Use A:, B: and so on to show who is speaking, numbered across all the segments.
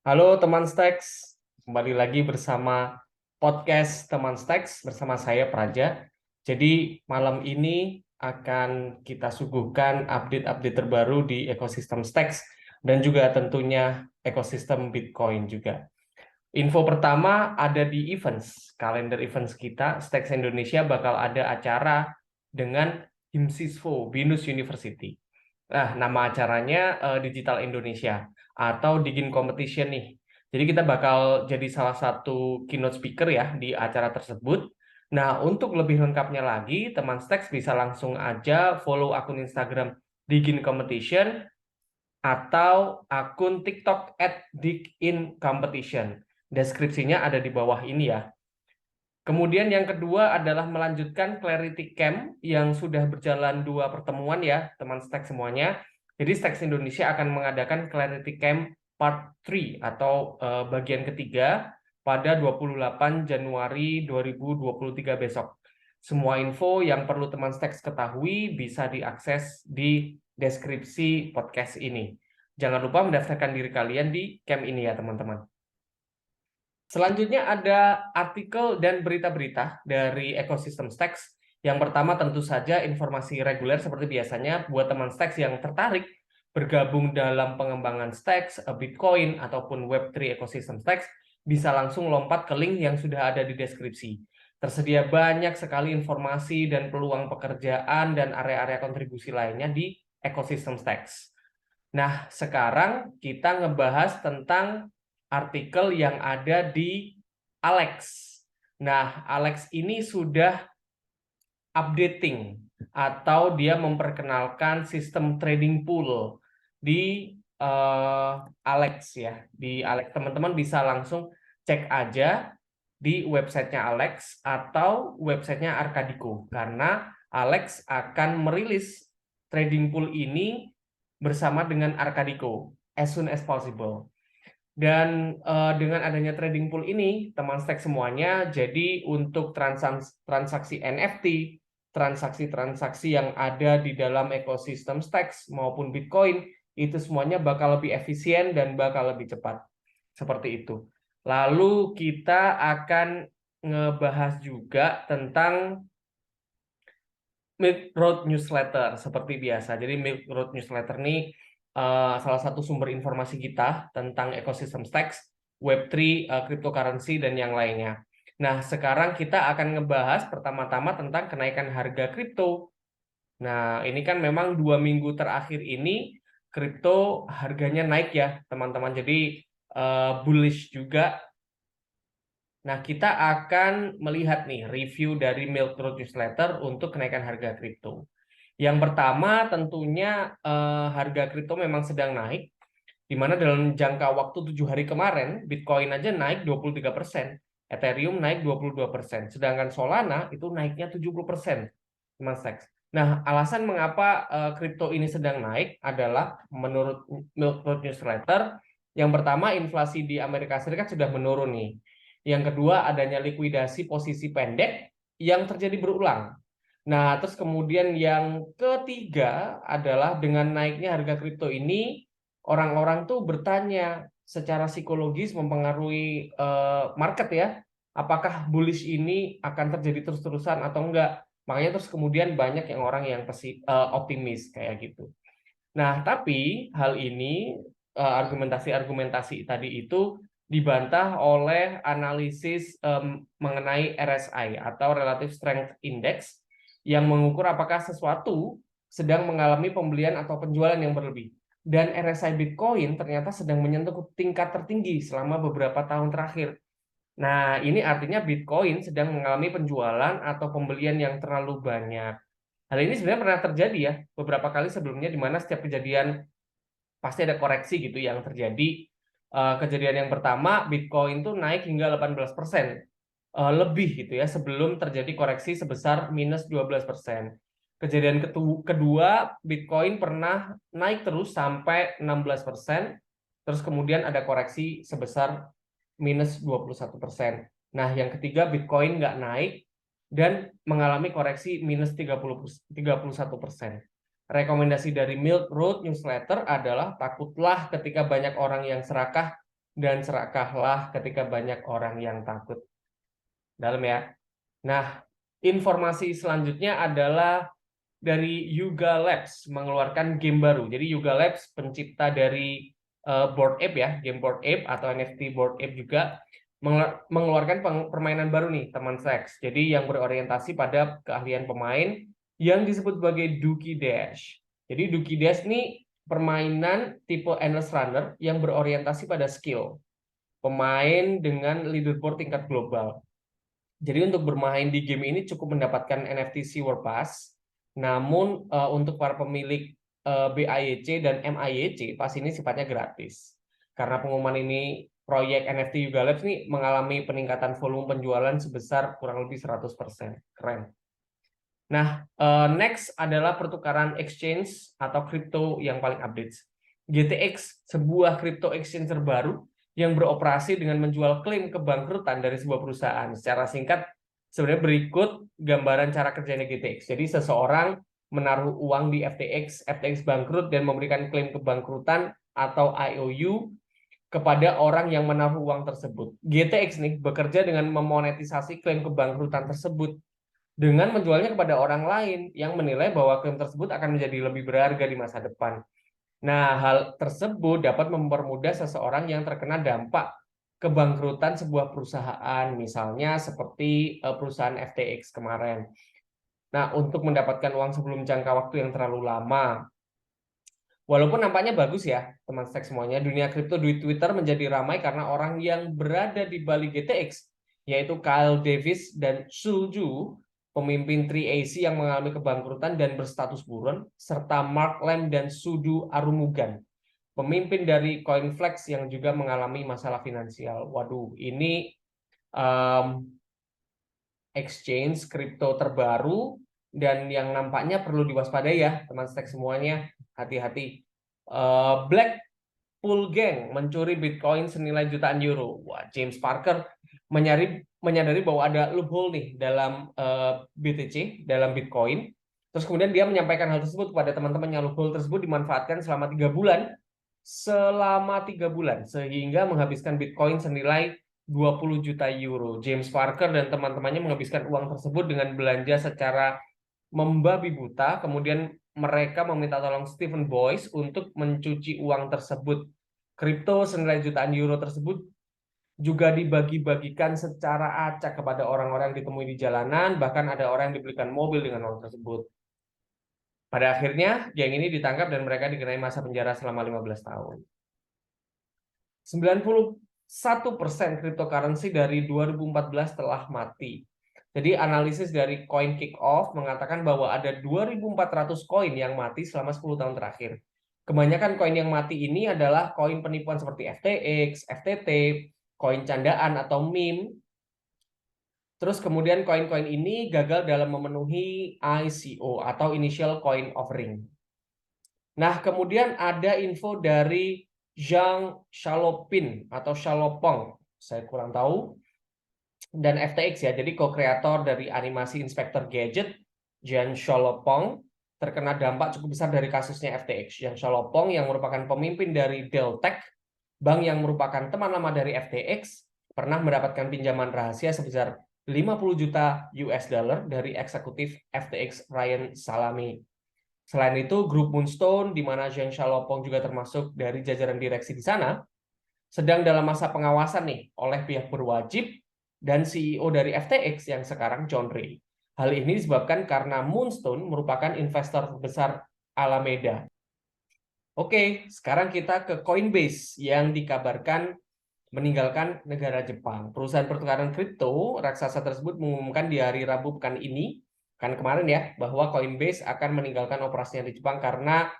A: Halo teman Stacks, kembali lagi bersama podcast teman Stacks bersama saya Praja. Jadi malam ini akan kita suguhkan update-update terbaru di ekosistem Stacks dan juga tentunya ekosistem Bitcoin juga. Info pertama ada di events, kalender events kita, Stacks Indonesia bakal ada acara dengan HIMSISFO, Binus University. Nah, nama acaranya Digital Indonesia atau Digin Competition nih. Jadi kita bakal jadi salah satu keynote speaker ya di acara tersebut. Nah, untuk lebih lengkapnya lagi, teman Stacks bisa langsung aja follow akun Instagram Digin Competition atau akun TikTok @digincompetition. Deskripsinya ada di bawah ini ya. Kemudian yang kedua adalah melanjutkan Clarity Camp yang sudah berjalan 2 pertemuan ya, teman Stacks semuanya. Jadi Stacks Indonesia akan mengadakan Clarity Camp Part 3 atau bagian ketiga pada 28 Januari 2023 besok. Semua info yang perlu teman Stacks ketahui bisa diakses di deskripsi podcast ini. Jangan lupa mendaftarkan diri kalian di camp ini ya teman-teman. Selanjutnya ada artikel dan berita-berita dari ekosistem Stacks. Yang pertama tentu saja informasi reguler seperti biasanya buat teman Stacks yang tertarik bergabung dalam pengembangan Stacks, Bitcoin, ataupun Web3 ekosistem Stacks, bisa langsung lompat ke link yang sudah ada di deskripsi. Tersedia banyak sekali informasi dan peluang pekerjaan dan area-area kontribusi lainnya di ekosistem Stacks. Nah, sekarang kita ngebahas tentang artikel yang ada di Alex. Nah, Alex ini sudah updating atau dia memperkenalkan sistem trading pool di Alex ya. Di Alex teman-teman bisa langsung cek aja di websitenya Alex atau websitenya Arcadico karena Alex akan merilis trading pool ini bersama dengan Arcadico as soon as possible. Dan dengan adanya trading pool ini, teman Stacks semuanya, jadi untuk transaksi NFT, transaksi-transaksi yang ada di dalam ekosistem Stacks maupun Bitcoin, itu semuanya bakal lebih efisien dan bakal lebih cepat. Seperti itu. Lalu kita akan ngebahas juga tentang Milk Road Newsletter seperti biasa. Jadi Milk Road Newsletter ini salah satu sumber informasi kita tentang ekosistem Stacks, Web3, cryptocurrency, dan yang lainnya. Nah, sekarang kita akan ngebahas pertama-tama tentang kenaikan harga kripto. Nah, ini kan memang 2 minggu terakhir ini kripto harganya naik ya, teman-teman. Jadi bullish juga. Nah, kita akan melihat nih review dari Milk Road Newsletter untuk kenaikan harga kripto. Yang pertama tentunya harga kripto memang sedang naik, di mana dalam jangka waktu 7 hari kemarin, Bitcoin aja naik 23%, Ethereum naik 22%, sedangkan Solana itu naiknya 70%, Mas Lex. Nah, alasan mengapa kripto ini sedang naik adalah menurut Milk Road Newsletter, yang pertama inflasi di Amerika Serikat sudah menurun nih. Yang kedua adanya likuidasi posisi pendek yang terjadi berulang. Nah, terus kemudian yang ketiga adalah dengan naiknya harga kripto ini, orang-orang tuh bertanya secara psikologis mempengaruhi market ya, apakah bullish ini akan terjadi terus-terusan atau enggak. Makanya terus kemudian banyak yang orang yang optimis kayak gitu. Nah, tapi hal ini argumentasi-argumentasi tadi itu dibantah oleh analisis mengenai RSI atau Relative Strength Index yang mengukur apakah sesuatu sedang mengalami pembelian atau penjualan yang berlebih. Dan RSI Bitcoin ternyata sedang menyentuh tingkat tertinggi selama beberapa tahun terakhir. Nah, ini artinya Bitcoin sedang mengalami penjualan atau pembelian yang terlalu banyak. Hal ini sebenarnya pernah terjadi ya beberapa kali sebelumnya, di mana setiap kejadian pasti ada koreksi gitu yang terjadi. Kejadian yang pertama, Bitcoin tuh naik hingga 18% lebih gitu ya sebelum terjadi koreksi sebesar minus 12%. Kejadian kedua, Bitcoin pernah naik terus sampai 16%, terus kemudian ada koreksi sebesar minus 21%. Nah, yang ketiga, Bitcoin nggak naik dan mengalami koreksi minus 31%. Rekomendasi dari Milk Road Newsletter adalah takutlah ketika banyak orang yang serakah dan serakahlah ketika banyak orang yang takut. Dalam ya. Nah, informasi selanjutnya adalah dari Yuga Labs mengeluarkan game baru. Jadi Yuga Labs pencipta dari Bored Ape ya, game Bored Ape atau NFT Bored Ape juga mengeluarkan permainan baru nih, teman Stacks. Jadi yang berorientasi pada keahlian pemain yang disebut sebagai Duki Dash. Jadi Duki Dash ini permainan tipe endless runner yang berorientasi pada skill pemain dengan leaderboard tingkat global. Jadi untuk bermain di game ini cukup mendapatkan NFT Sewer Pass, namun untuk para pemilik BAYC dan MAYC pas ini sifatnya gratis. Karena pengumuman ini proyek NFT Yuga Labs ini mengalami peningkatan volume penjualan sebesar kurang lebih 100%. Keren. Nah, next adalah pertukaran exchange atau kripto yang paling update. GTX, sebuah crypto exchange terbaru yang beroperasi dengan menjual klaim kebangkrutan dari sebuah perusahaan. Secara singkat, sebenarnya berikut gambaran cara kerjanya GTX. Jadi seseorang menaruh uang di FTX, FTX bangkrut dan memberikan klaim kebangkrutan atau IOU kepada orang yang menaruh uang tersebut. GTX nih bekerja dengan memonetisasi klaim kebangkrutan tersebut dengan menjualnya kepada orang lain yang menilai bahwa klaim tersebut akan menjadi lebih berharga di masa depan. Nah, hal tersebut dapat mempermudah seseorang yang terkena dampak kebangkrutan sebuah perusahaan, misalnya seperti perusahaan FTX kemarin. Nah, untuk mendapatkan uang sebelum jangka waktu yang terlalu lama. Walaupun nampaknya bagus ya, teman Stack semuanya, dunia kripto di Twitter menjadi ramai karena orang yang berada di balik GTX, yaitu Kyle Davis dan Su Zhu, pemimpin 3AC yang mengalami kebangkrutan dan berstatus buron, serta Mark Lam dan Sudu Arumugan, pemimpin dari CoinFlex yang juga mengalami masalah finansial. Waduh, ini exchange kripto terbaru dan yang nampaknya perlu diwaspadai ya, teman Stack semuanya, hati-hati. Blackpool Gang mencuri Bitcoin senilai jutaan euro. Wah, James Parker menyadari bahwa ada loophole nih dalam BTC, dalam Bitcoin. Terus kemudian dia menyampaikan hal tersebut kepada teman-temannya. Loophole tersebut dimanfaatkan selama 3 bulan. Sehingga menghabiskan Bitcoin senilai 20 juta euro. James Parker dan teman-temannya menghabiskan uang tersebut dengan belanja secara membabi buta, kemudian mereka meminta tolong Stephen Boyce untuk mencuci uang tersebut. Kripto senilai jutaan euro tersebut juga dibagi-bagikan secara acak kepada orang-orang yang ditemui di jalanan, bahkan ada orang yang dibelikan mobil dengan uang tersebut. Pada akhirnya, geng ini ditangkap dan mereka dikenai masa penjara selama 15 tahun. 91% cryptocurrency dari 2014 telah mati. Jadi analisis dari Coin Kickoff mengatakan bahwa ada 2.400 koin yang mati selama 10 tahun terakhir. Kebanyakan koin yang mati ini adalah koin penipuan seperti FTX, FTT, koin candaan atau meme. Terus kemudian koin-koin ini gagal dalam memenuhi ICO atau Initial Coin Offering. Nah, kemudian ada info dari Zhang Xiaoping atau Xiaopong, saya kurang tahu, dan FTX ya, jadi co-kreator dari animasi Inspector Gadget, Zhang Xiaopong, terkena dampak cukup besar dari kasusnya FTX. Zhang Xiaopong yang merupakan pemimpin dari Deltec, bank yang merupakan teman lama dari FTX, pernah mendapatkan pinjaman rahasia sebesar 50 juta US dollar dari eksekutif FTX Ryan Salami. Selain itu, grup Moonstone, di mana Zhang Xiaopong juga termasuk dari jajaran direksi di sana, sedang dalam masa pengawasan nih oleh pihak berwajib dan CEO dari FTX yang sekarang John Ray. Hal ini disebabkan karena Moonstone merupakan investor terbesar Alameda. Oke, sekarang kita ke Coinbase yang dikabarkan meninggalkan negara Jepang. Perusahaan pertukaran kripto raksasa tersebut mengumumkan di hari Rabu pekan ini, kan kemarin ya, bahwa Coinbase akan meninggalkan operasinya di Jepang karena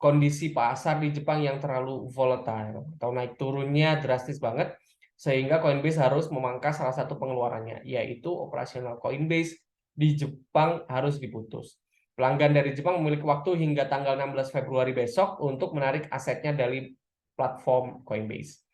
A: kondisi pasar di Jepang yang terlalu volatile atau naik turunnya drastis banget, sehingga Coinbase harus memangkas salah satu pengeluarannya, yaitu operasional Coinbase di Jepang harus diputus. Pelanggan dari Jepang memiliki waktu hingga tanggal 16 Februari besok untuk menarik asetnya dari platform Coinbase.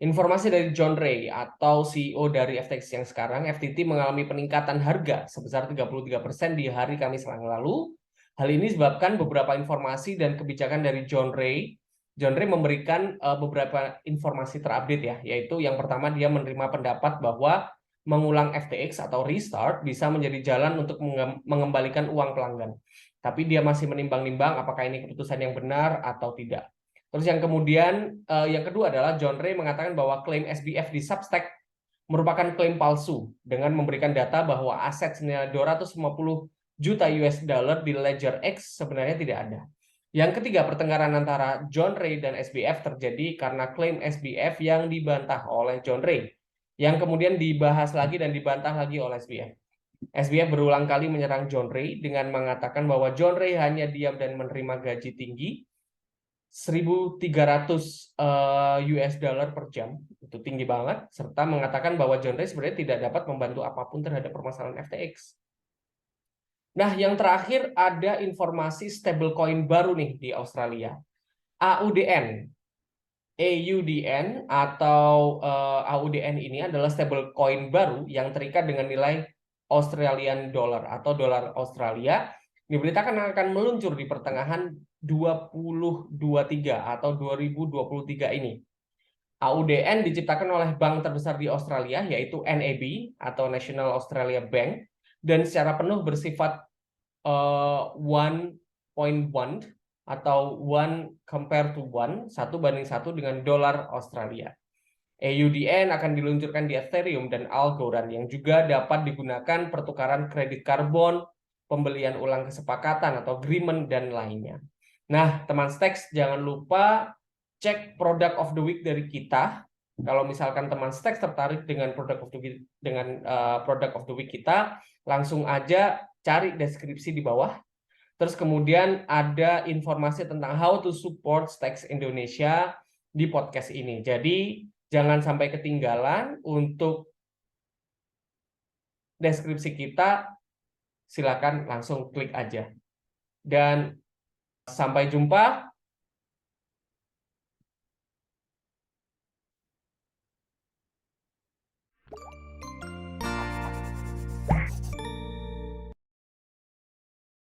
A: Informasi dari John Ray atau CEO dari FTX yang sekarang, FTT mengalami peningkatan harga sebesar 33% di hari Kamis yang lalu. Hal ini disebabkan beberapa informasi dan kebijakan dari John Ray John Ray memberikan beberapa informasi terupdate ya, yaitu yang pertama dia menerima pendapat bahwa mengulang FTX atau restart bisa menjadi jalan untuk mengembalikan uang pelanggan. Tapi dia masih menimbang-nimbang apakah ini keputusan yang benar atau tidak. Terus yang kemudian yang kedua adalah John Ray mengatakan bahwa klaim SBF di Substack merupakan klaim palsu dengan memberikan data bahwa aset senilai 250 juta US dollar di Ledger X sebenarnya tidak ada. Yang ketiga, pertengkaran antara John Ray dan SBF terjadi karena klaim SBF yang dibantah oleh John Ray, yang kemudian dibahas lagi dan dibantah lagi oleh SBF. SBF berulang kali menyerang John Ray dengan mengatakan bahwa John Ray hanya diam dan menerima gaji tinggi 1.300 US dollar per jam, itu tinggi banget, serta mengatakan bahwa John Ray sebenarnya tidak dapat membantu apapun terhadap permasalahan FTX. Nah, yang terakhir ada informasi stablecoin baru nih di Australia. AUDN. AUDN atau AUDN ini adalah stablecoin baru yang terikat dengan nilai Australian dollar atau dolar Australia. Diberitakan akan meluncur di pertengahan 2023 atau 2023 ini. AUDN diciptakan oleh bank terbesar di Australia yaitu NAB atau National Australia Bank dan secara penuh bersifat 1.1 atau 1 compare to 1, 1:1 dengan dolar Australia. AUDN akan diluncurkan di Ethereum dan Algorand yang juga dapat digunakan pertukaran kredit karbon, pembelian ulang kesepakatan atau agreement, dan lainnya. Nah, teman Stacks, jangan lupa cek product of the week dari kita. Kalau misalkan teman Stacks tertarik dengan product of the week, product of the week kita, langsung aja cari deskripsi di bawah. Terus kemudian ada informasi tentang how to support Stacks Indonesia di podcast ini. Jadi jangan sampai ketinggalan. Untuk deskripsi kita, silakan langsung klik aja. Dan sampai jumpa